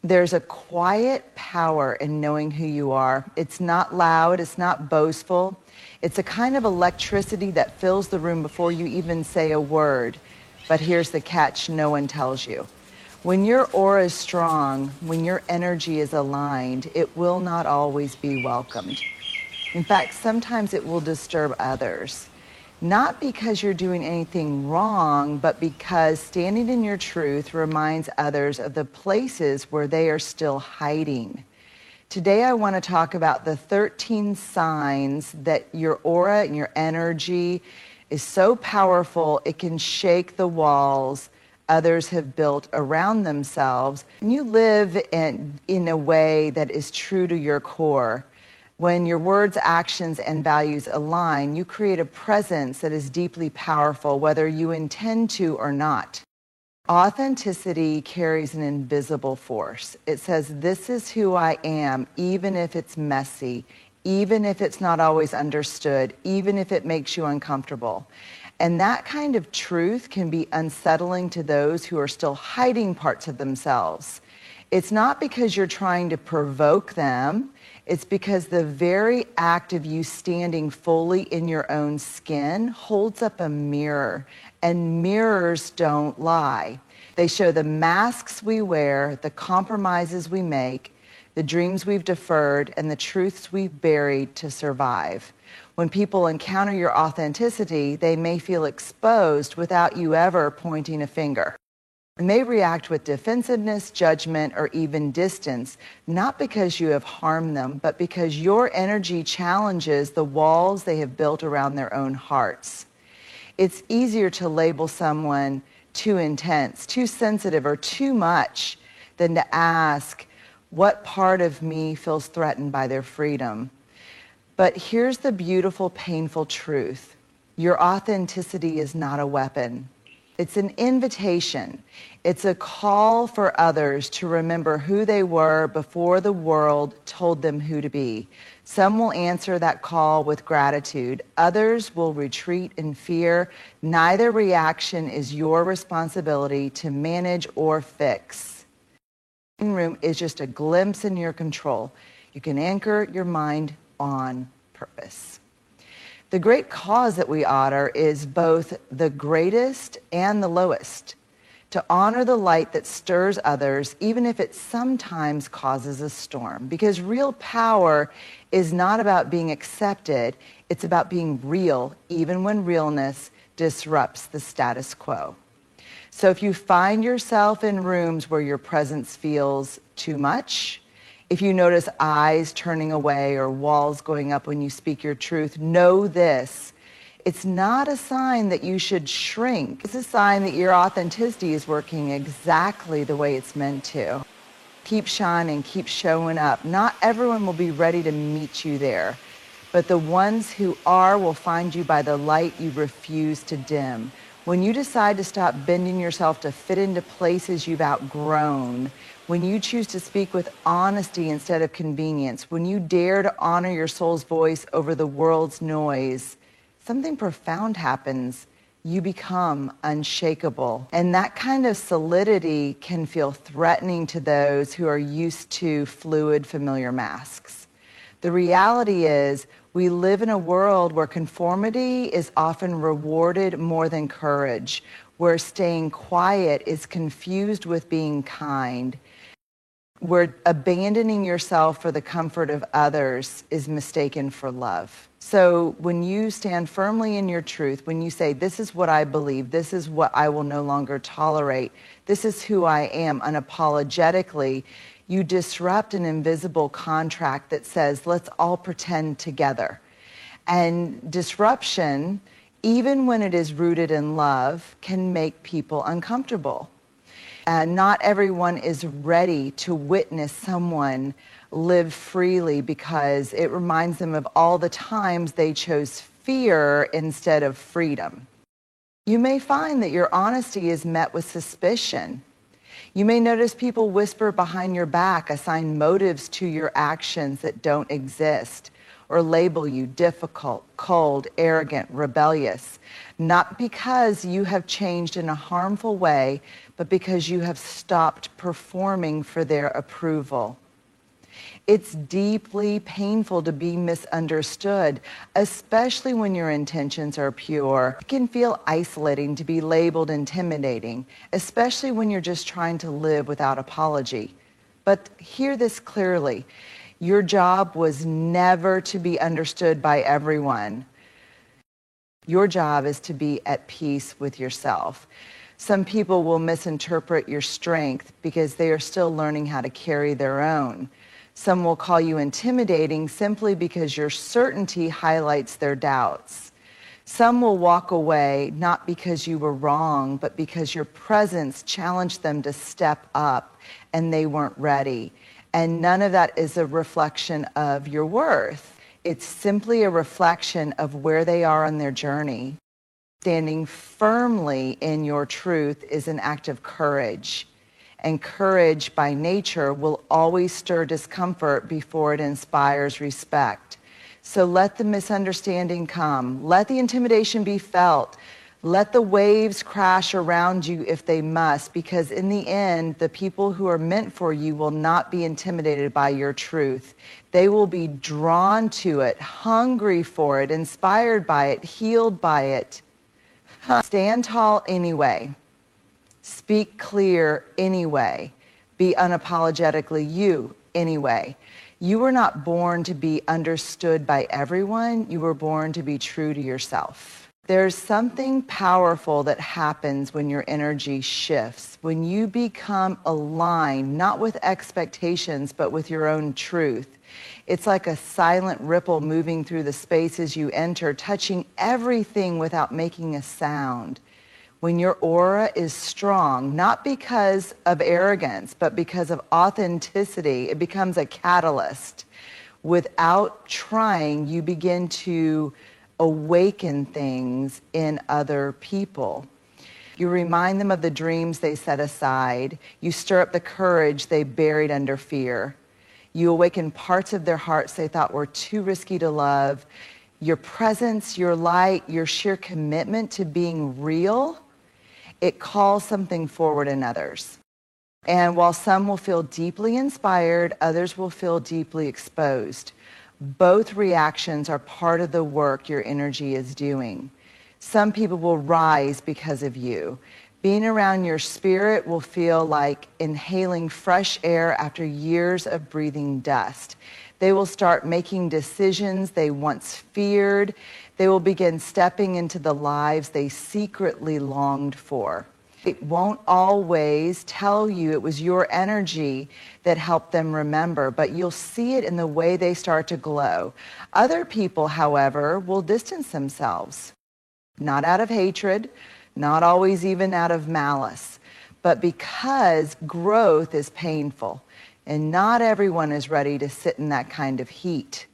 There's a quiet power in knowing who you are. It's not loud, it's not boastful. It's a kind of electricity that fills the room before you even say a word. But here's the catch no one tells you. When your aura is strong, when your energy is aligned, it will not always be welcomed. In fact, sometimes it will disturb others. Not because you're doing anything wrong, but because standing in your truth reminds others of the places where they are still hiding. Today, I want to talk about the 13 signs that your aura and your energy is so powerful it can shake the walls others have built around themselves. And you live in a way that is true to your core. When your words, actions, and values align, you create a presence that is deeply powerful, whether you intend to or not. Authenticity carries an invisible force. It says, this is who I am, even if it's messy, even if it's not always understood, even if it makes you uncomfortable. And that kind of truth can be unsettling to those who are still hiding parts of themselves. It's not because you're trying to provoke them. It's because the very act of you standing fully in your own skin holds up a mirror, and mirrors don't lie. They show the masks we wear, the compromises we make, the dreams we've deferred, and the truths we've buried to survive. When people encounter your authenticity, they may feel exposed without you ever pointing a finger. And they react with defensiveness, judgment, or even distance, not because you have harmed them, but because your energy challenges the walls they have built around their own hearts. It's easier to label someone too intense, too sensitive, or too much than to ask, what part of me feels threatened by their freedom? But here's the beautiful, painful truth. Your authenticity is not a weapon. It's an invitation. It's a call for others to remember who they were before the world told them who to be. Some will answer that call with gratitude. Others will retreat in fear. Neither reaction is your responsibility to manage or fix. The room is just a glimpse in your control. You can anchor your mind on purpose. The great cause that we honor is both the greatest and the lowest. To honor the light that stirs others, even if it sometimes causes a storm. Because real power is not about being accepted, it's about being real, even when realness disrupts the status quo. So if you find yourself in rooms where your presence feels too much, if you notice eyes turning away or walls going up when you speak your truth, know this. It's not a sign that you should shrink. It's a sign that your authenticity is working exactly the way it's meant to. Keep shining, keep showing up. Not everyone will be ready to meet you there, but the ones who are will find you by the light you refuse to dim. When you decide to stop bending yourself to fit into places you've outgrown, when you choose to speak with honesty instead of convenience, when you dare to honor your soul's voice over the world's noise, something profound happens. You become unshakable. And that kind of solidity can feel threatening to those who are used to fluid, familiar masks. The reality is, we live in a world where conformity is often rewarded more than courage, where staying quiet is confused with being kind, where abandoning yourself for the comfort of others is mistaken for love. So when you stand firmly in your truth, when you say, this is what I believe, this is what I will no longer tolerate, this is who I am unapologetically, you disrupt an invisible contract that says, let's all pretend together. And disruption, even when it is rooted in love, can make people uncomfortable. And not everyone is ready to witness someone live freely because it reminds them of all the times they chose fear instead of freedom. You may find that your honesty is met with suspicion. You may notice people whisper behind your back, assign motives to your actions that don't exist. or label you difficult, cold, arrogant, rebellious, not because you have changed in a harmful way, but because you have stopped performing for their approval. It's deeply painful to be misunderstood, especially when your intentions are pure. It can feel isolating to be labeled intimidating, especially when you're just trying to live without apology. But hear this clearly. Your job was never to be understood by everyone. Your job is to be at peace with yourself. Some people will misinterpret your strength because they are still learning how to carry their own. Some will call you intimidating simply because your certainty highlights their doubts. Some will walk away not because you were wrong, but because your presence challenged them to step up and they weren't ready. And none of that is a reflection of your worth. It's simply a reflection of where they are on their journey. Standing firmly in your truth is an act of courage. And courage by nature will always stir discomfort before it inspires respect. So let the misunderstanding come. Let the intimidation be felt. Let the waves crash around you if they must, because in the end, the people who are meant for you will not be intimidated by your truth. They will be drawn to it, hungry for it, inspired by it, healed by it. Stand tall anyway. Speak clear anyway. Be unapologetically you anyway. You were not born to be understood by everyone. You were born to be true to yourself. There's something powerful that happens when your energy shifts, when you become aligned, not with expectations, but with your own truth. It's like a silent ripple moving through the spaces you enter, touching everything without making a sound. When your aura is strong, not because of arrogance, but because of authenticity, it becomes a catalyst. Without trying, you begin to awaken things in other people. You remind them of the dreams they set aside. You stir up the courage they buried under fear. You awaken parts of their hearts they thought were too risky to love. Your presence, your light, your sheer commitment to being real, it calls something forward in others. And while some will feel deeply inspired, others will feel deeply exposed. Both reactions are part of the work your energy is doing. Some people will rise because of you. Being around your spirit will feel like inhaling fresh air after years of breathing dust. They will start making decisions they once feared. They will begin stepping into the lives they secretly longed for. It won't always tell you it was your energy that helped them remember, but you'll see it in the way they start to glow. Other people, however, will distance themselves, not out of hatred, not always even out of malice, but because growth is painful, and not everyone is ready to sit in that kind of heat.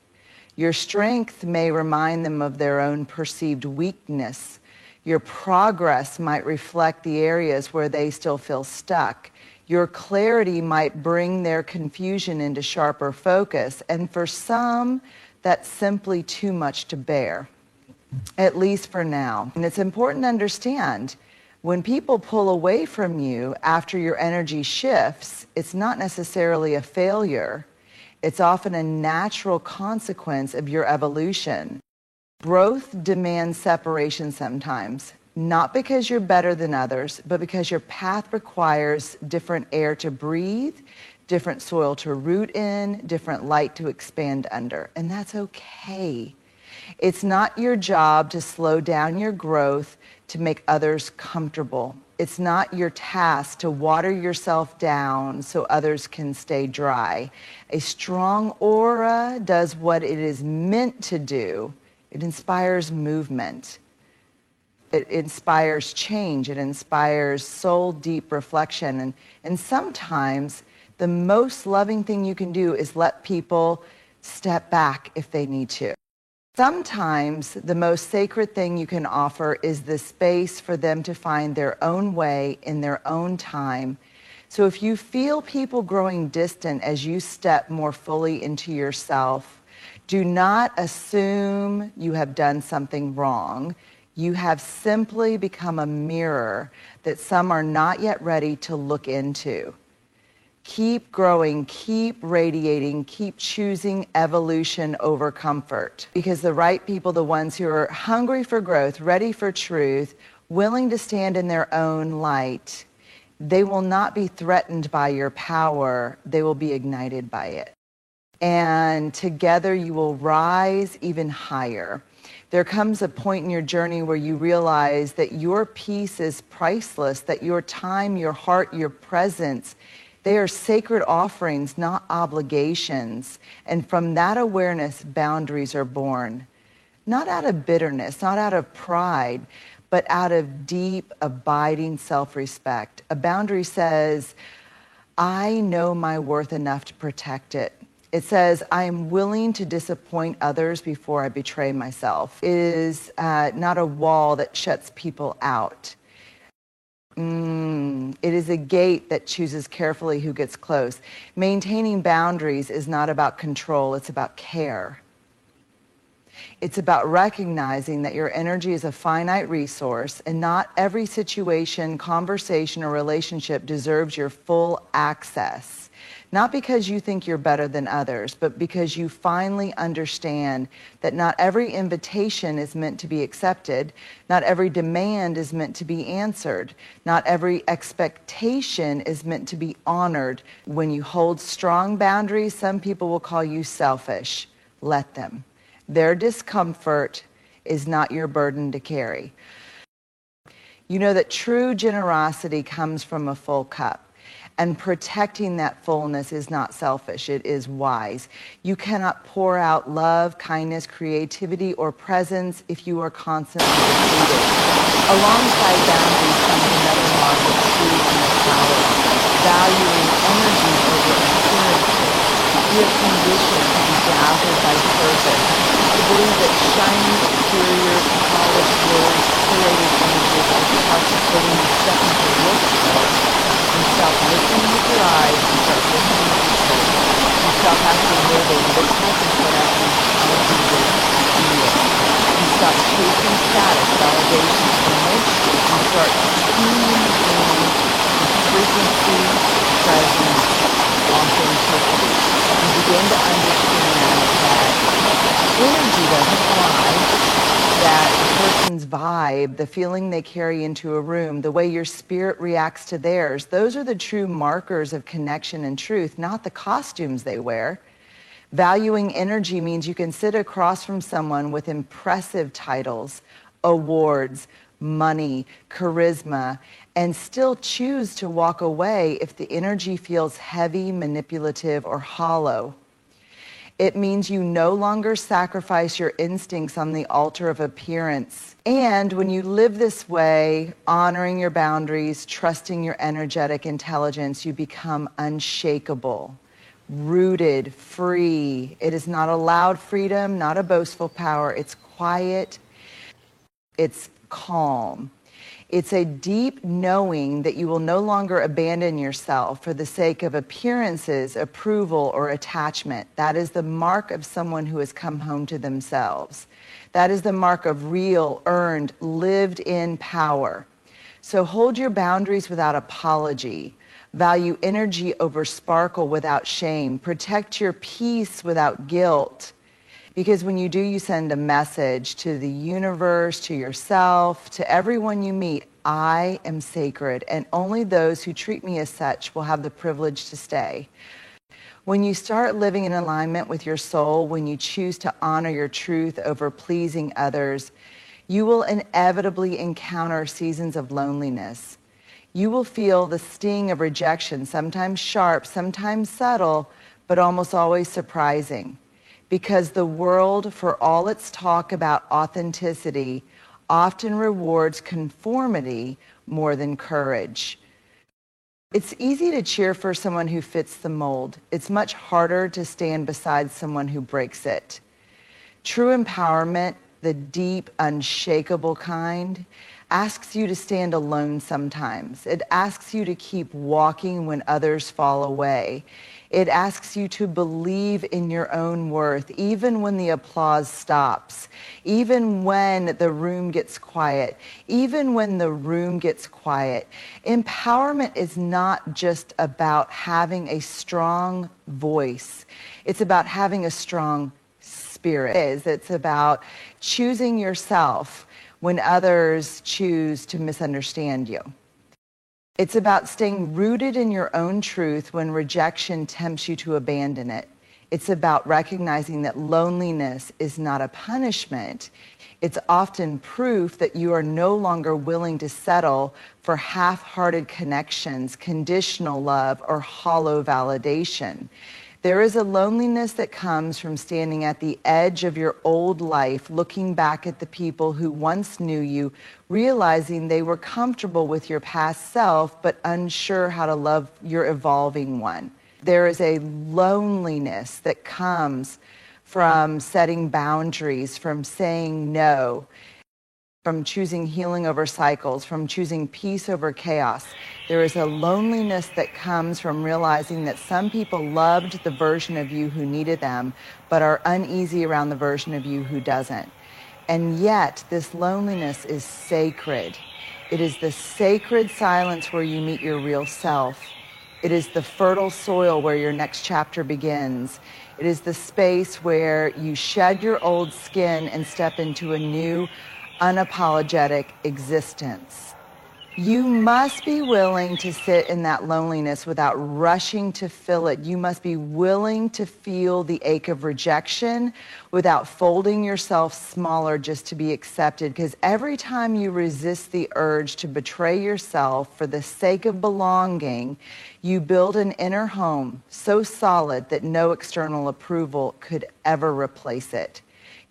Your strength may remind them of their own perceived weakness. Your progress might reflect the areas where they still feel stuck. Your clarity might bring their confusion into sharper focus. And for some, that's simply too much to bear, at least for now. And it's important to understand, when people pull away from you after your energy shifts, it's not necessarily a failure. It's often a natural consequence of your evolution. Growth demands separation sometimes, not because you're better than others, but because your path requires different air to breathe, different soil to root in, different light to expand under, and that's okay. It's not your job to slow down your growth to make others comfortable. It's not your task to water yourself down so others can stay dry. A strong aura does what it is meant to do. It inspires movement. It inspires change. It inspires soul-deep reflection. And sometimes the most loving thing you can do is let people step back if they need to. Sometimes the most sacred thing you can offer is the space for them to find their own way in their own time. So if you feel people growing distant as you step more fully into yourself, Do not assume you have done something wrong. You have simply become a mirror that some are not yet ready to look into. Keep growing, keep radiating, keep choosing evolution over comfort. Because the right people, the ones who are hungry for growth, ready for truth, willing to stand in their own light, they will not be threatened by your power. They will be ignited by it. And together you will rise even higher. There comes a point in your journey where you realize that your peace is priceless, that your time, your heart, your presence, they are sacred offerings, not obligations. And from that awareness, boundaries are born. Not out of bitterness, not out of pride, but out of deep, abiding self-respect. A boundary says, I know my worth enough to protect it. It says, I am willing to disappoint others before I betray myself. It is not a wall that shuts people out. It is a gate that chooses carefully who gets close. Maintaining boundaries is not about control, it's about care. It's about recognizing that your energy is a finite resource and not every situation, conversation, or relationship deserves your full access. Not because you think you're better than others, but because you finally understand that not every invitation is meant to be accepted, not every demand is meant to be answered, not every expectation is meant to be honored. When you hold strong boundaries, some people will call you selfish. Let them. Their discomfort is not your burden to carry. You know that true generosity comes from a full cup. And protecting that fullness is not selfish, it is wise. You cannot pour out love, kindness, creativity, or presence if you are constantly depleted. Alongside boundaries comes another mark of true inner power, valuing energy over appearances. We are conditioned to be dazzled by surface, to believe that shiny exteriors, polished words, curated images are trust, but when you step into real power, you stop listening with your eyes and start listening with your soul. You stop asking where they look like and start asking how do they feel. You stop chasing status, validation, and promotion. You start tuning in to frequency, presence, authenticity. You begin to understand that energy doesn't lie, that a person's vibe, the feeling they carry into a room, the way your spirit reacts to theirs, those are the true markers of connection and truth, not the costumes they wear. Valuing energy means you can sit across from someone with impressive titles, awards, money, charisma, and still choose to walk away if the energy feels heavy, manipulative, or hollow. It means you no longer sacrifice your instincts on the altar of appearance. And when you live this way, honoring your boundaries, trusting your energetic intelligence, you become unshakable, rooted, free. It is not a loud freedom, not a boastful power. It's quiet. It's calm. It's a deep knowing that you will no longer abandon yourself for the sake of appearances, approval, or attachment. That is the mark of someone who has come home to themselves. That is the mark of real, earned, lived-in power. So hold your boundaries without apology. Value energy over sparkle without shame. Protect your peace without guilt. Because when you do, you send a message to the universe, to yourself, to everyone you meet. I am sacred, and only those who treat me as such will have the privilege to stay. When you start living in alignment with your soul, when you choose to honor your truth over pleasing others, you will inevitably encounter seasons of loneliness. You will feel the sting of rejection, sometimes sharp, sometimes subtle, but almost always surprising. Because the world, for all its talk about authenticity, often rewards conformity more than courage. It's easy to cheer for someone who fits the mold. It's much harder to stand beside someone who breaks it. True empowerment, the deep, unshakable kind, asks you to stand alone sometimes. It asks you to keep walking when others fall away. It asks you to believe in your own worth, even when the applause stops, even when the room gets quiet, even when the room gets quiet. Empowerment is not just about having a strong voice. It's about having a strong spirit. It's about choosing yourself when others choose to misunderstand you. It's about staying rooted in your own truth when rejection tempts you to abandon it. It's about recognizing that loneliness is not a punishment. It's often proof that you are no longer willing to settle for half-hearted connections, conditional love, or hollow validation. There is a loneliness that comes from standing at the edge of your old life, looking back at the people who once knew you, realizing they were comfortable with your past self, but unsure how to love your evolving one. There is a loneliness that comes from setting boundaries, from saying no, from choosing healing over cycles, from choosing peace over chaos. There is a loneliness that comes from realizing that some people loved the version of you who needed them, but are uneasy around the version of you who doesn't. And yet, this loneliness is sacred. It is the sacred silence where you meet your real self. It is the fertile soil where your next chapter begins. It is the space where you shed your old skin and step into a new, unapologetic existence. You must be willing to sit in that loneliness without rushing to fill it. You must be willing to feel the ache of rejection without folding yourself smaller just to be accepted. Because every time you resist the urge to betray yourself for the sake of belonging, you build an inner home so solid that no external approval could ever replace it.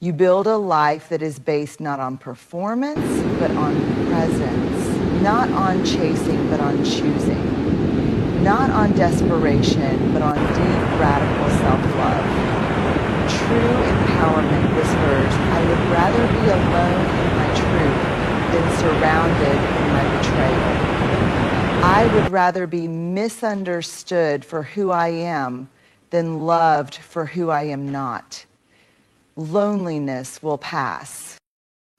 You build a life that is based not on performance, but on presence. Not on chasing, but on choosing. Not on desperation, but on deep, radical self-love. True empowerment whispers, I would rather be alone in my truth than surrounded in my betrayal. I would rather be misunderstood for who I am than loved for who I am not. Loneliness will pass.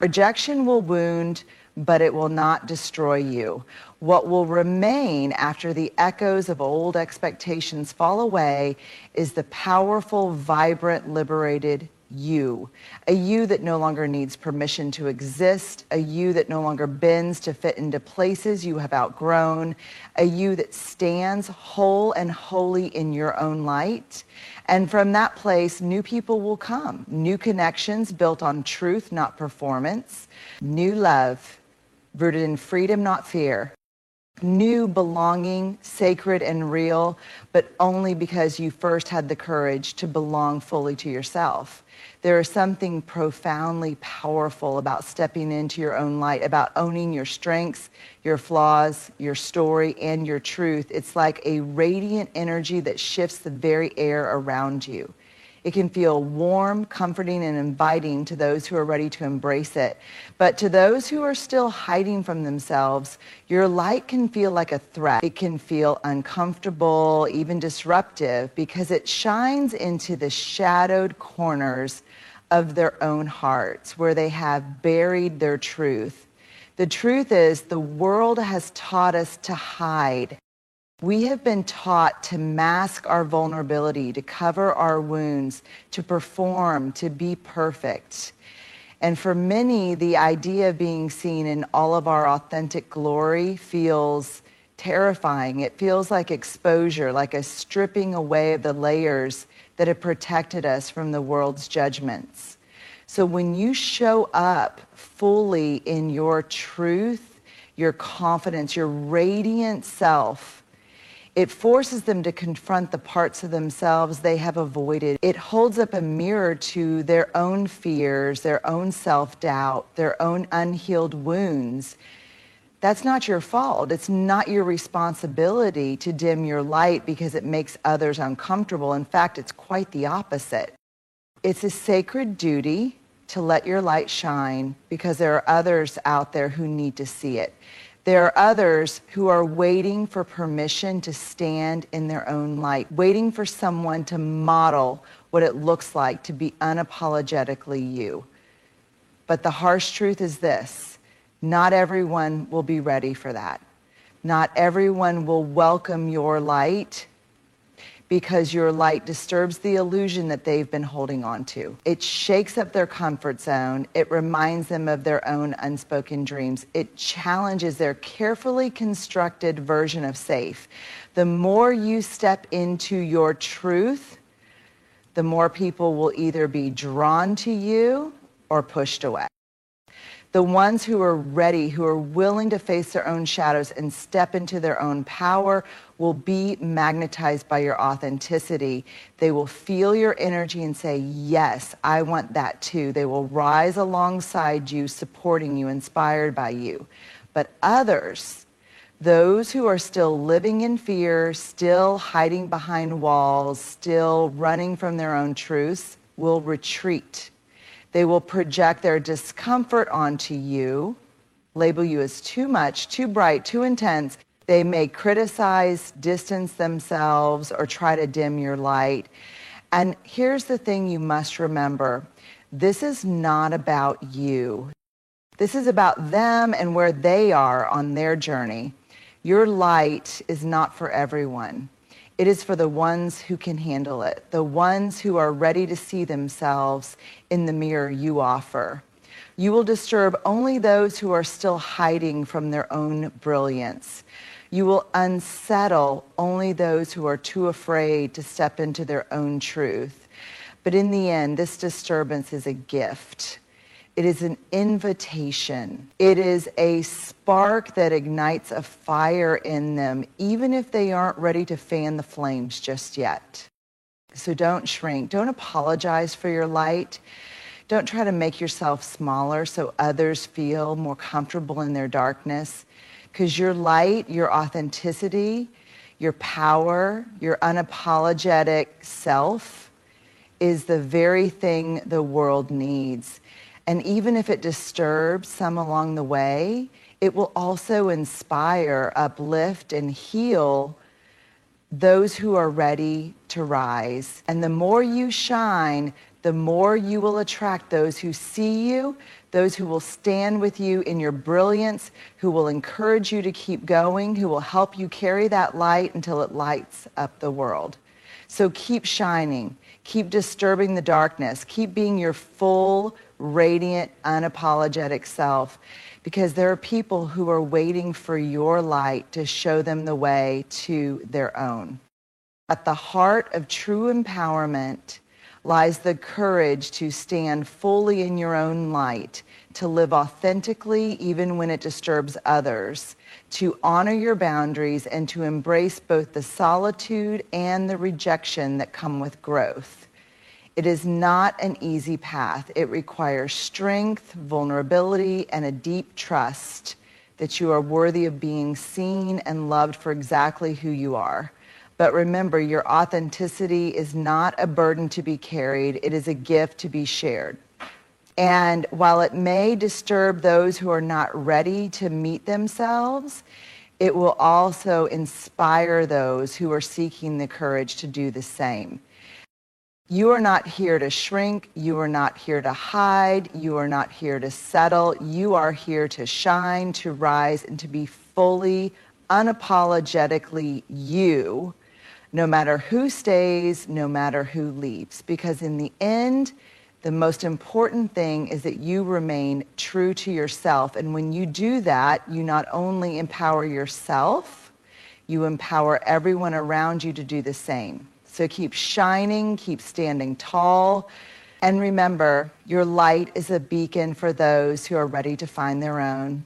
Rejection will wound, but it will not destroy you. What will remain after the echoes of old expectations fall away is the powerful, vibrant, liberated you. A you that no longer needs permission to exist, a you that no longer bends to fit into places you have outgrown, a you that stands whole and holy in your own light. And from that place, new people will come. New connections built on truth, not performance. New love, rooted in freedom, not fear. New belonging, sacred and real, but only because you first had the courage to belong fully to yourself. There is something profoundly powerful about stepping into your own light, about owning your strengths, your flaws, your story, and your truth. It's like a radiant energy that shifts the very air around you. It can feel warm, comforting, and inviting to those who are ready to embrace it. But to those who are still hiding from themselves, your light can feel like a threat. It can feel uncomfortable, even disruptive, because it shines into the shadowed corners of their own hearts, where they have buried their truth. The truth is, the world has taught us to hide. We have been taught to mask our vulnerability, to cover our wounds, to perform, to be perfect. And for many, the idea of being seen in all of our authentic glory feels terrifying. It feels like exposure, like a stripping away of the layers that have protected us from the world's judgments. So when you show up fully in your truth, your confidence, your radiant self, it forces them to confront the parts of themselves they have avoided. It holds up a mirror to their own fears, their own self-doubt, their own unhealed wounds. That's not your fault. It's not your responsibility to dim your light because it makes others uncomfortable. In fact, it's quite the opposite. It's a sacred duty to let your light shine, because there are others out there who need to see it. There are others who are waiting for permission to stand in their own light, waiting for someone to model what it looks like to be unapologetically you. But the harsh truth is this: not everyone will be ready for that. Not everyone will welcome your light, because your light disturbs the illusion that they've been holding on to. It shakes up their comfort zone. It reminds them of their own unspoken dreams. It challenges their carefully constructed version of safe. The more you step into your truth, the more people will either be drawn to you or pushed away. The ones who are ready, who are willing to face their own shadows and step into their own power, will be magnetized by your authenticity. They will feel your energy and say, yes, I want that too. They will rise alongside you, supporting you, inspired by you. But others, those who are still living in fear, still hiding behind walls, still running from their own truths, will retreat. They will project their discomfort onto you, label you as too much, too bright, too intense. They may criticize, distance themselves, or try to dim your light. And here's the thing you must remember: this is not about you. This is about them and where they are on their journey. Your light is not for everyone. It is for the ones who can handle it, the ones who are ready to see themselves in the mirror you offer. You will disturb only those who are still hiding from their own brilliance. You will unsettle only those who are too afraid to step into their own truth. But in the end, this disturbance is a gift. It is an invitation. It is a spark that ignites a fire in them, even if they aren't ready to fan the flames just yet. So don't shrink. Don't apologize for your light. Don't try to make yourself smaller so others feel more comfortable in their darkness. Because your light, your authenticity, your power, your unapologetic self is the very thing the world needs. And even if it disturbs some along the way, it will also inspire, uplift, and heal those who are ready to rise. And the more you shine, the more you will attract those who see you, those who will stand with you in your brilliance, who will encourage you to keep going, who will help you carry that light until it lights up the world. So keep shining, keep disturbing the darkness, keep being your full, radiant, unapologetic self, because there are people who are waiting for your light to show them the way to their own. At the heart of true empowerment lies the courage to stand fully in your own light, to live authentically even when it disturbs others, to honor your boundaries, and to embrace both the solitude and the rejection that come with growth. It is not an easy path. It requires strength, vulnerability, and a deep trust that you are worthy of being seen and loved for exactly who you are. But remember, your authenticity is not a burden to be carried. It is a gift to be shared. And while it may disturb those who are not ready to meet themselves, it will also inspire those who are seeking the courage to do the same. You are not here to shrink. You are not here to hide. You are not here to settle. You are here to shine, to rise, and to be fully, unapologetically you, no matter who stays, no matter who leaves. Because in the end, the most important thing is that you remain true to yourself. And when you do that, you not only empower yourself, you empower everyone around you to do the same. So keep shining, keep standing tall, and remember, your light is a beacon for those who are ready to find their own.